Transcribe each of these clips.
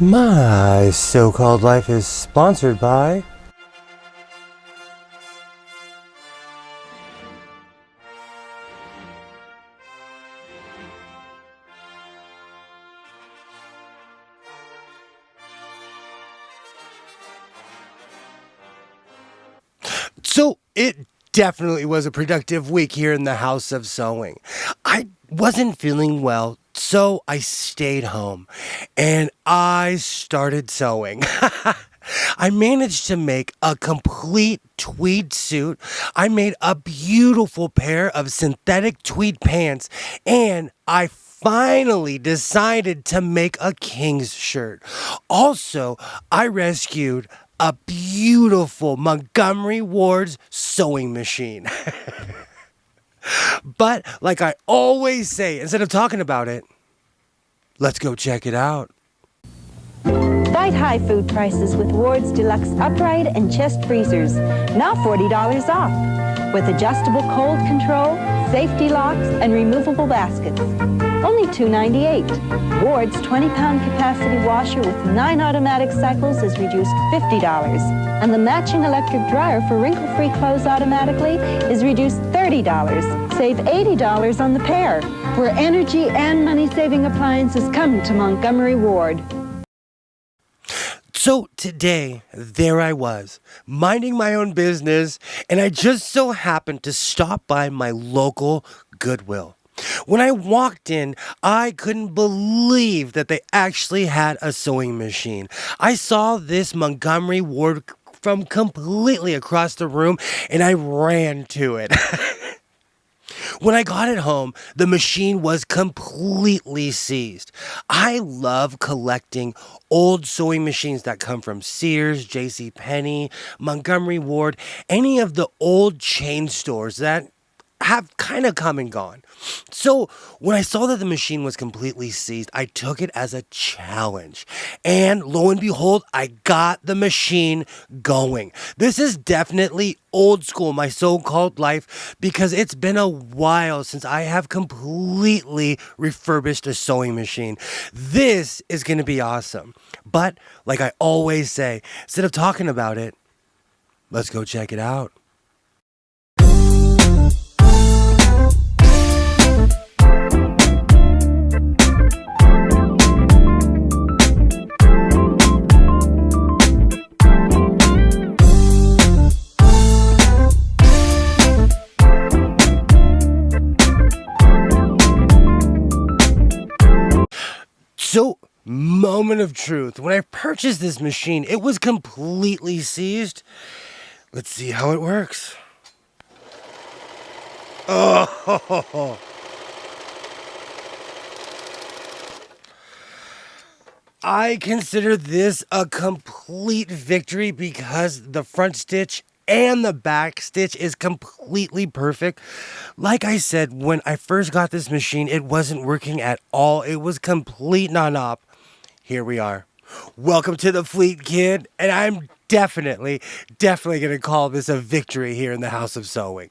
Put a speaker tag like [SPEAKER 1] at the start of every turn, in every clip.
[SPEAKER 1] My so-called life is sponsored by So it definitely was a productive week here in the House of Sewing. I wasn't feeling well, so I stayed home and I started sewing. I managed to make a complete tweed suit. I made a beautiful pair of synthetic tweed pants, and I finally decided to make a King's shirt. Also, I rescued a beautiful Montgomery Ward's sewing machine. But like I always say, instead of talking about it, let's go check it out.
[SPEAKER 2] Fight high food prices with Ward's Deluxe Upright and Chest Freezers. Now $40 off. With adjustable cold control, safety locks, and removable baskets. Only $2.98. Ward's 20-pound capacity washer with 9 automatic cycles is reduced $50. And the matching electric dryer for wrinkle-free clothes automatically is reduced $30. Save $80 on the pair. Where energy and money-saving appliances come to Montgomery Ward.
[SPEAKER 1] So today, there I was, minding my own business, and I just so happened to stop by my local Goodwill. When I walked in, I couldn't believe that they actually had a sewing machine. I saw this Montgomery Ward from completely across the room, and I ran to it. When I got it home, the machine was completely seized. I love collecting old sewing machines that come from Sears, JCPenney, Montgomery Ward, any of the old chain stores that have kind of come and gone. So when I saw that the machine was completely seized, I took it as a challenge. And lo and behold, I got the machine going. This is definitely old school, my so-called life, because it's been a while since I have completely refurbished a sewing machine. This is going to be awesome. But like I always say, instead of talking about it, let's go check it out. So, moment of truth. When I purchased this machine, it was completely seized. Let's see how it works. Oh! I consider this a complete victory because the front stitch and the back stitch is completely perfect. Like I said, when I first got this machine, it wasn't working at all. It was complete non-op. Here we are. Welcome to the fleet, kid. And I'm definitely going to call this a victory here in the House of Sewing.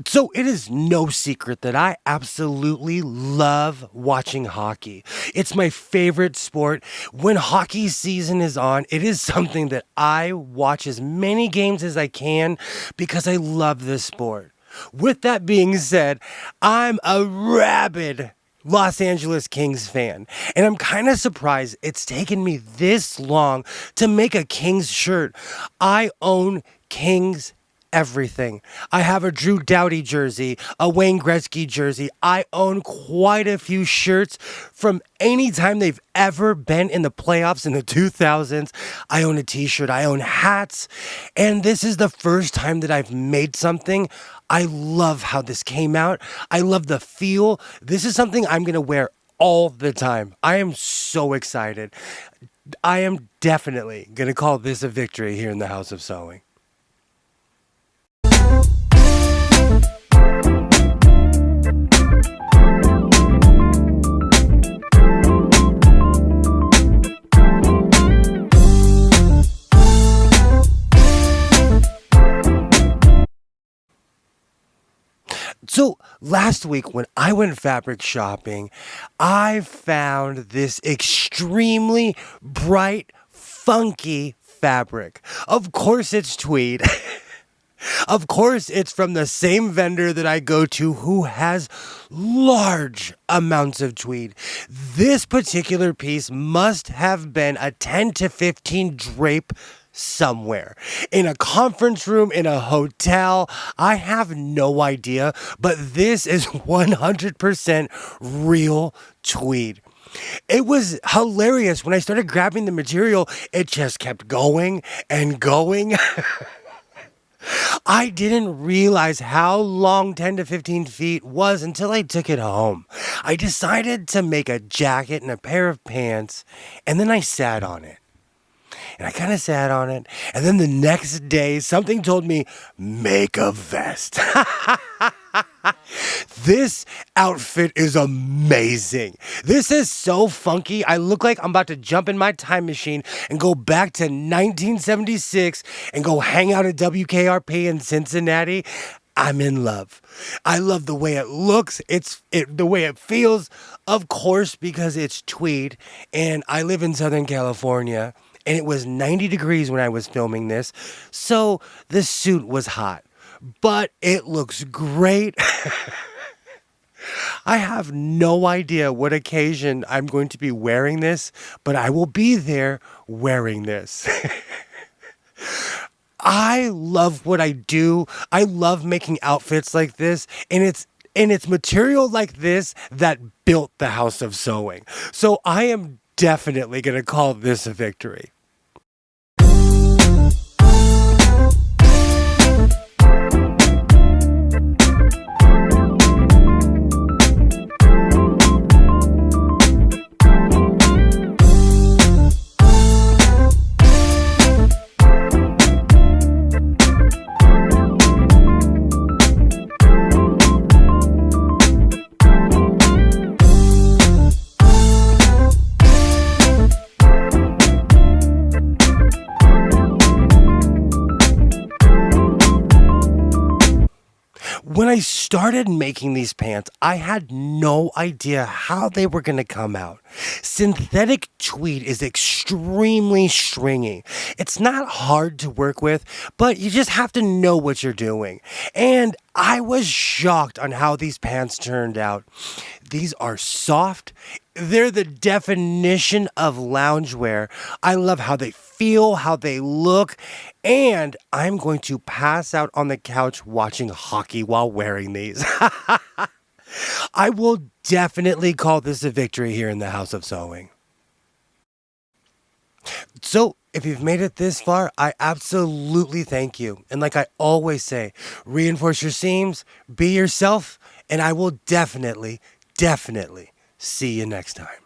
[SPEAKER 1] So it is no secret that I absolutely love watching hockey. It's my favorite sport. When hockey season is on, it is something that I watch as many games as I can because I love this sport. With that being said, I'm a rabid Los Angeles Kings fan, and I'm kind of surprised it's taken me this long to make a Kings shirt. I own Kings everything. I have a Drew Doughty jersey, a Wayne Gretzky jersey. I own quite a few shirts from any time they've ever been in the playoffs in the 2000s. I own a t-shirt. I own hats. And this is the first time that I've made something. I love how this came out. I love the feel. This is something I'm going to wear all the time. I am so excited. I am definitely going to call this a victory here in the House of Sewing. Last week, when I went fabric shopping, I found this extremely bright, funky fabric. Of course, it's tweed. Of course, it's from the same vendor that I go to who has large amounts of tweed. This particular piece must have been a 10 to 15 drape somewhere. In a conference room, in a hotel. I have no idea, but this is 100% real tweed. It was hilarious. When I started grabbing the material, it just kept going and going. I didn't realize how long 10 to 15 feet was until I took it home. I decided to make a jacket and a pair of pants, and then I sat on it. And I kind of sat on it, and then the next day, something told me, make a vest. This outfit is amazing. This is so funky. I look like I'm about to jump in my time machine and go back to 1976 and go hang out at WKRP in Cincinnati. I'm in love. I love the way it looks. The way it feels, of course, because it's tweed, and I live in Southern California, and it was 90 degrees when I was filming this, so the suit was hot. But it looks great. I have no idea what occasion I'm going to be wearing this, but I will be there wearing this. I love what I do. I love making outfits like this, and it's material like this that built the House of Sewing. So I am definitely going to call this a victory. When I started making these pants, I had no idea how they were going to come out. Synthetic tweed is extremely stringy. It's not hard to work with, but you just have to know what you're doing. And I was shocked on how these pants turned out. These are soft. They're the definition of loungewear. I love how they feel, how they look, and I'm going to pass out on the couch watching hockey while wearing these. I will definitely call this a victory here in the House of Sewing. So, if you've made it this far, I absolutely thank you. And like I always say, reinforce your seams, be yourself, and I will definitely see you next time.